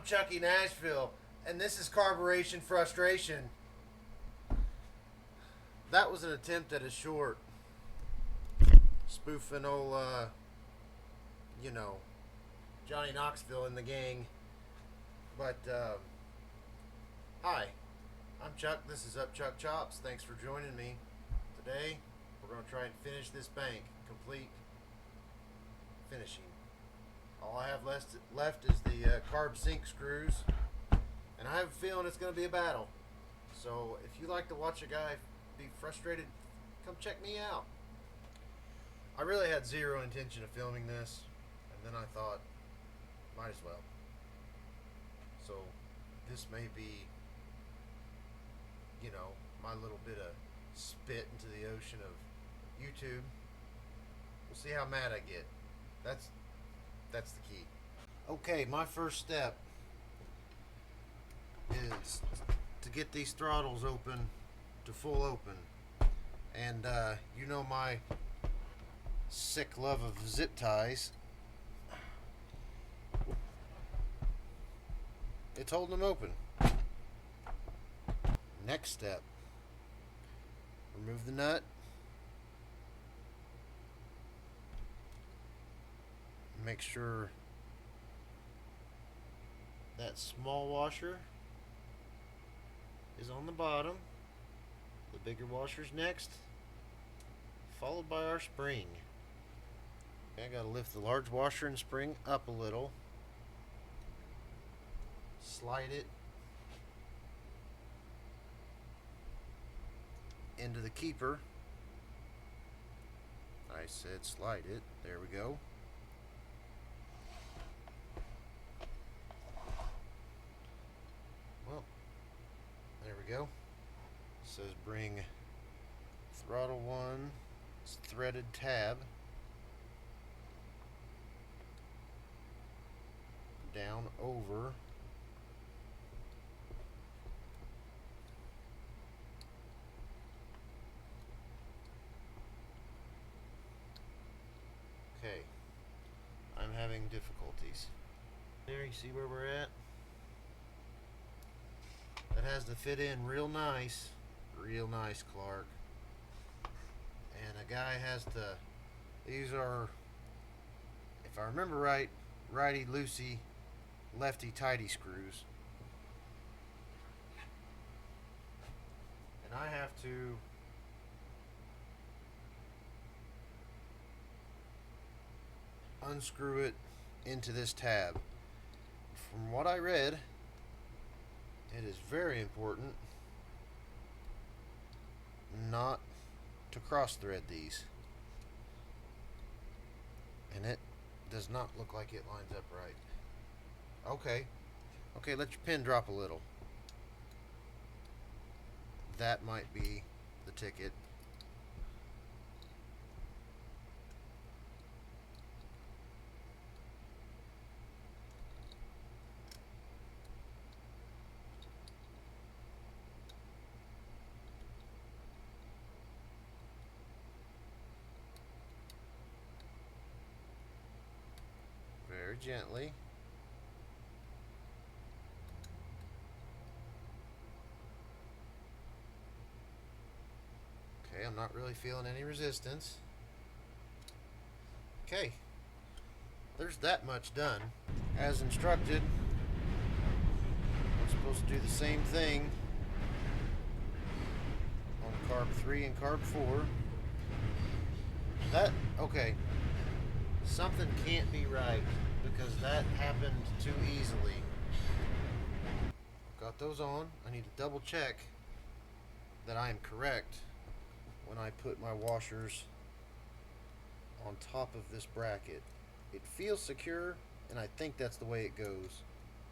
Chucky Nashville, and this is Carburation Frustration. That was an attempt at a short, spoofing old, Johnny Knoxville and the gang. But, hi, I'm Chuck. This is Up Chuck Chops. Thanks for joining me. Today, we're going to try and finish this bank. Complete finishing. All I have left is the carb sink screws, and I have a feeling it's going to be a battle. So if you like to watch a guy be frustrated, come check me out. I really had zero intention of filming this, and then I thought, might as well. So this may be, my little bit of spit into the ocean of YouTube. We'll see how mad I get. That's the key. Okay, my first step is to get these throttles open to full open. And my sick love of zip ties. It's holding them open. Next step, remove the nut. Make sure that small washer is on the bottom. The bigger washer's next, followed by our spring. Okay, I gotta lift the large washer and spring up a little. Slide it into the keeper. I said slide it. There we go. Well, there we go. It says bring throttle 1's threaded tab down over okay. I'm having difficulties. There, you see where we're at? That has to fit in real nice, Clark. And a guy has to, these are, if I remember right, righty loosey, lefty tighty screws. And I have to unscrew it into this tab. From what I read, it is very important not to cross thread these. And it does not look like it lines up right. Okay, let your pin drop a little. That might be the ticket. Very gently. Okay, I'm not really feeling any resistance. Okay, there's that much done. As instructed, I'm supposed to do the same thing on carb 3 and carb 4. Okay, something can't be right because that happened too easily. Got those on. I need to double check that I am correct when I put my washers on top of this bracket. It feels secure, and I think that's the way it goes,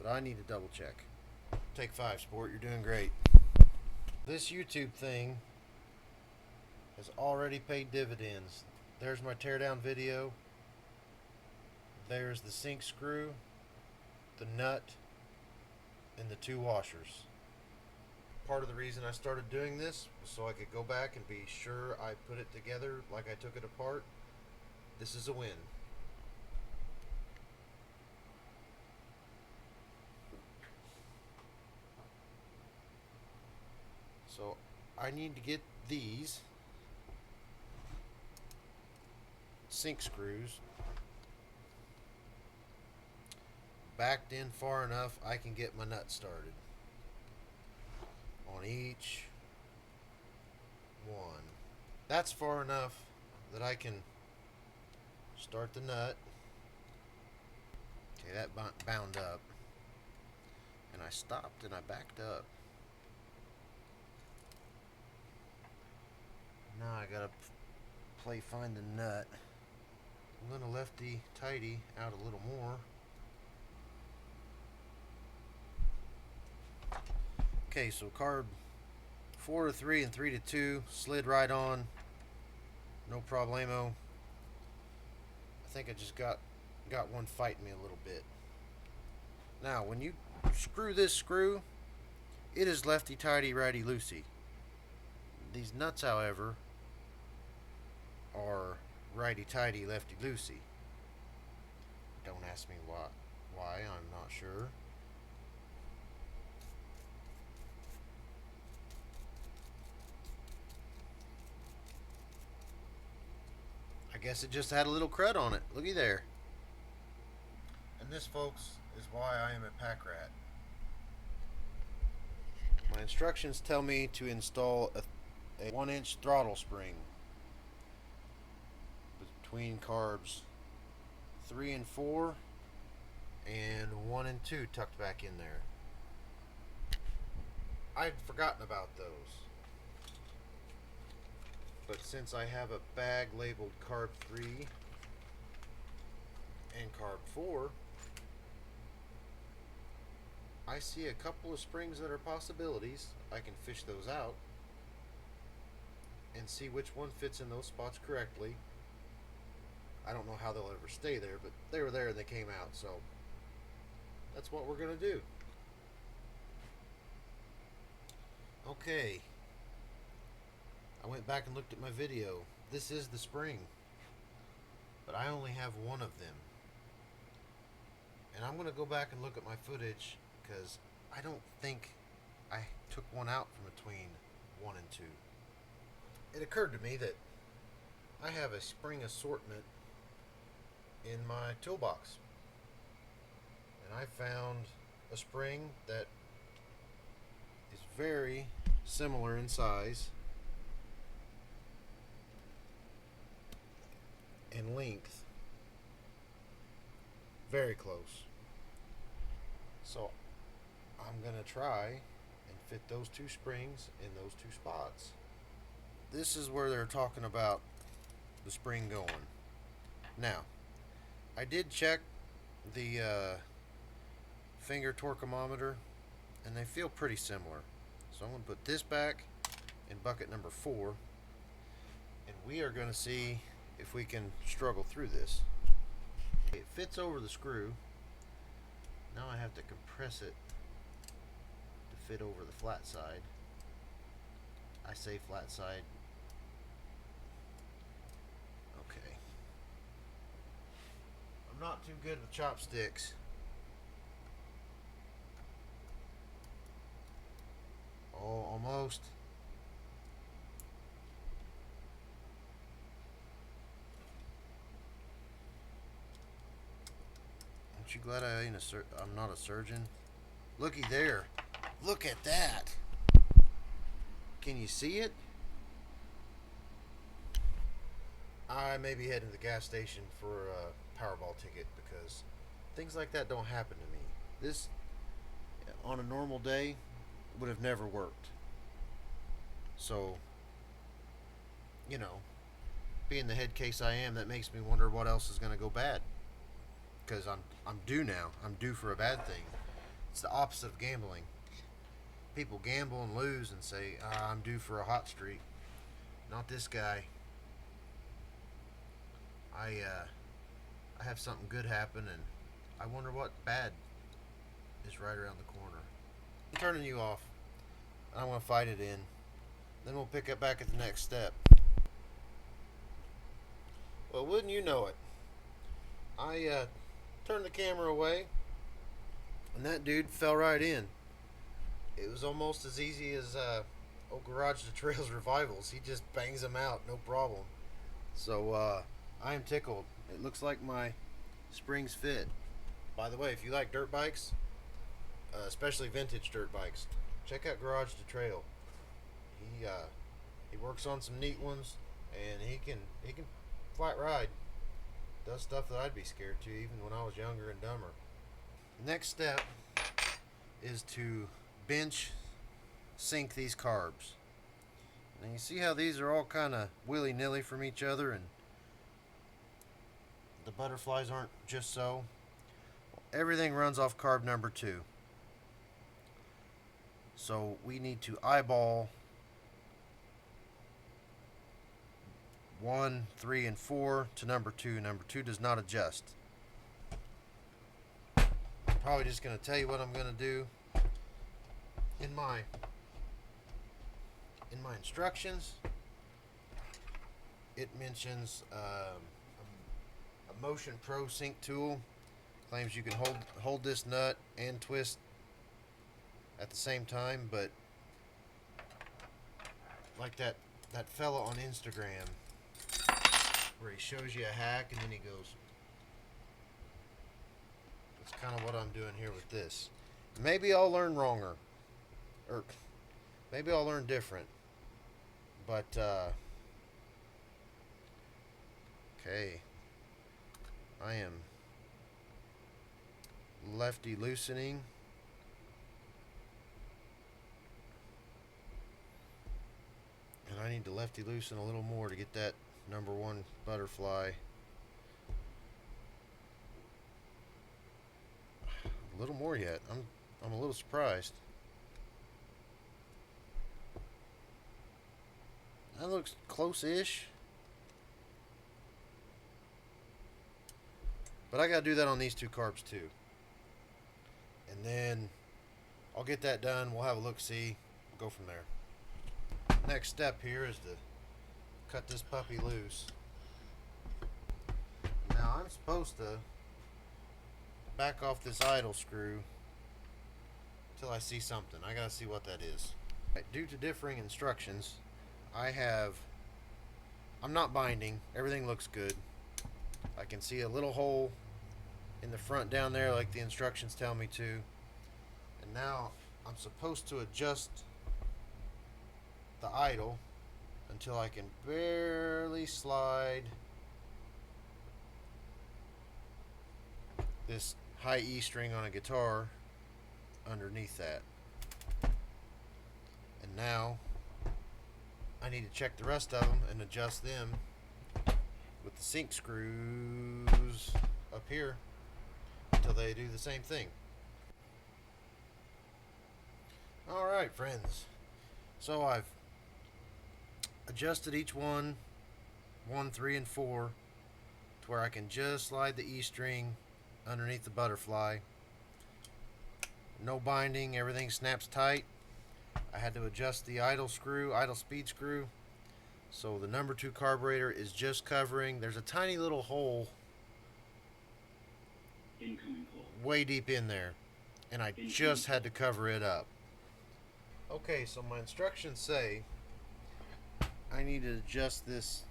but I need to double check. Take 5, sport. You're doing great. This YouTube thing has already paid dividends. There's my teardown video. There's the sink screw, the nut, and the 2 washers. Part of the reason I started doing this was so I could go back and be sure I put it together like I took it apart. This is a win. So I need to get these sink screws backed in far enough I can get my nut started on each one. That's far enough that I can start the nut. Okay, that bound up, and I stopped and I backed up. Now I gotta play find the nut. I'm gonna lefty tighty out a little more. Okay, so carb 4 to 3 and 3 to 2 slid right on, no problemo. I think I just got one fighting me a little bit. Now when you screw this screw, it is lefty tighty righty loosey. These nuts, however, are righty tighty lefty loosey. Don't ask me why, I'm not sure. I guess it just had a little crud on it. Looky there. And this, folks, is why I am a pack rat. My instructions tell me to install a 1-inch throttle spring between carbs 3 and 4 and 1 and 2 tucked back in there. I'd forgotten about those. But since I have a bag labeled carb 3 and carb 4, I see a couple of springs that are possibilities. I can fish those out and see which one fits in those spots correctly. I don't know how they'll ever stay there, but they were there and they came out, so that's what we're gonna do. Okay, I went back and looked at my video. This is the spring, but I only have one of them, and I'm gonna go back and look at my footage because I don't think I took one out from between 1 and 2. It occurred to me that I have a spring assortment in my toolbox, and I found a spring that is very similar in size and length, very close. So I'm gonna try and fit those two springs in those two spots. This is where they're talking about the spring going. Now, I did check the finger torqueometer, and they feel pretty similar. So I'm going to put this back in bucket number 4, and we are going to see if we can struggle through this. It fits over the screw. Now I have to compress it to fit over the flat side. I say flat side. Okay. I'm not too good with chopsticks. Oh, almost. Aren't you glad I ain't I'm not a surgeon? Looky there. Look at that. Can you see it? I may be heading to the gas station for a Powerball ticket because things like that don't happen to me. This, on a normal day, would have never worked. So, you know, being the head case I am, that makes me wonder what else is going to go bad. Because I'm due now. I'm due for a bad thing. It's the opposite of gambling. People gamble and lose and say, I'm due for a hot streak. Not this guy. I have something good happen, and I wonder what bad is right around the corner. I'm turning you off. I want to fight it in. Then we'll pick up back at the next step. Well, wouldn't you know it? I turned the camera away, and that dude fell right in. It was almost as easy as old Garage to Trails revivals. He just bangs them out, no problem. So I am tickled. It looks like my springs fit. By the way, if you like dirt bikes, especially vintage dirt bikes, check out Garage to Trail. He works on some neat ones, and he can flat ride. Does stuff that I'd be scared to even when I was younger and dumber. Next step is to bench sink these carbs. And you see how these are all kind of willy-nilly from each other, and the butterflies aren't just so. Everything runs off carb number 2. So we need to eyeball 1, 3, and 4 to number 2. Number 2 does not adjust. I'm probably just going to tell you what I'm going to do in my instructions. It mentions a Motion Pro Sync tool. Claims you can hold this nut and twist at the same time, but like that fella on Instagram where he shows you a hack and then he goes. That's kind of what I'm doing here with this. Maybe I'll learn wronger, or maybe I'll learn different, but okay, I am lefty loosening. And I need to lefty loosen a little more to get that number 1 butterfly. A little more yet. I'm a little surprised. That looks close-ish. But I gotta do that on these 2 carbs too. And then I'll get that done. We'll have a look-see. We'll go from there. Next step here is to cut this puppy loose. Now I'm supposed to back off this idle screw until I see something. I gotta see what that is. Right, due to differing instructions, I'm not binding. Everything looks good. I can see a little hole in the front down there like the instructions tell me to. And now I'm supposed to adjust the idle until I can barely slide this high E string on a guitar underneath that. And now I need to check the rest of them and adjust them with the sync screws up here until they do the same thing. Alright friends, so I've adjusted each one, 1, 3, and 4, to where I can just slide the E string underneath the butterfly. No binding, everything snaps tight. I had to adjust the idle speed screw, so the number 2 carburetor is just covering. There's a tiny little hole way deep in there, and I just had to cover it up. Okay, so my instructions say I need to adjust this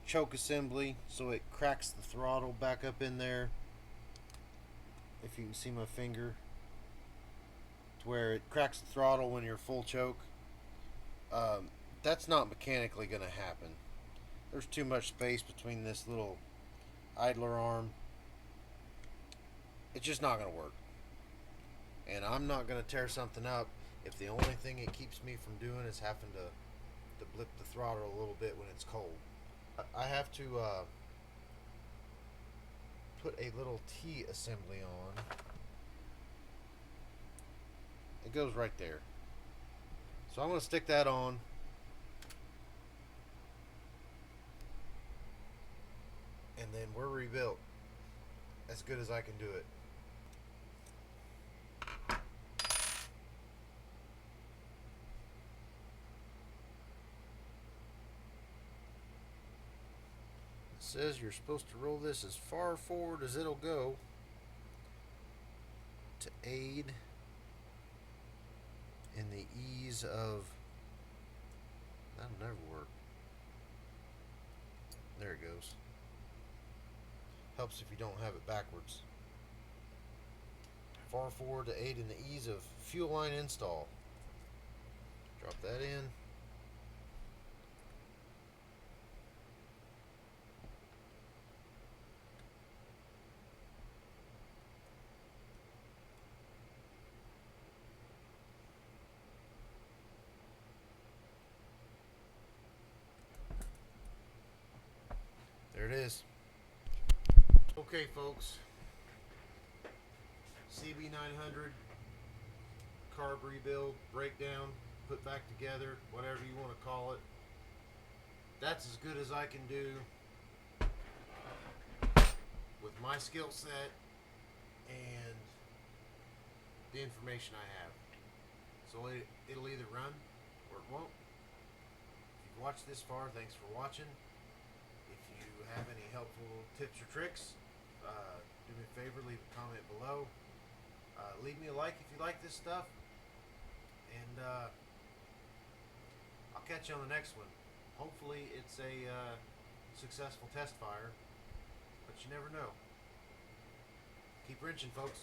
choke assembly so it cracks the throttle back up in there. If you can see my finger, to where it cracks the throttle when you're full choke. That's not mechanically going to happen. There's too much space between this little idler arm. It's just not going to work. And I'm not going to tear something up if the only thing it keeps me from doing is having to blip the throttle a little bit when it's cold. I have to put a little T assembly on. It goes right there. So I'm going to stick that on. And then we're rebuilt as good as I can do it. It says you're supposed to roll this as far forward as it'll go to aid in the ease of That'll never work. There it goes. Helps if you don't have it backwards. Far forward to aid in the ease of fuel line install. Drop that in. There it is. Okay, folks. CB900 carb rebuild, breakdown, put back together, whatever you want to call it. That's as good as I can do with my skill set and the information I have. So it'll either run or it won't. If you've watched this far, thanks for watching. If you have any helpful tips or tricks, do me a favor, leave a comment below. Leave me a like if you like this stuff. And I'll catch you on the next one. Hopefully it's a successful test fire, but you never know. Keep wrenching, folks.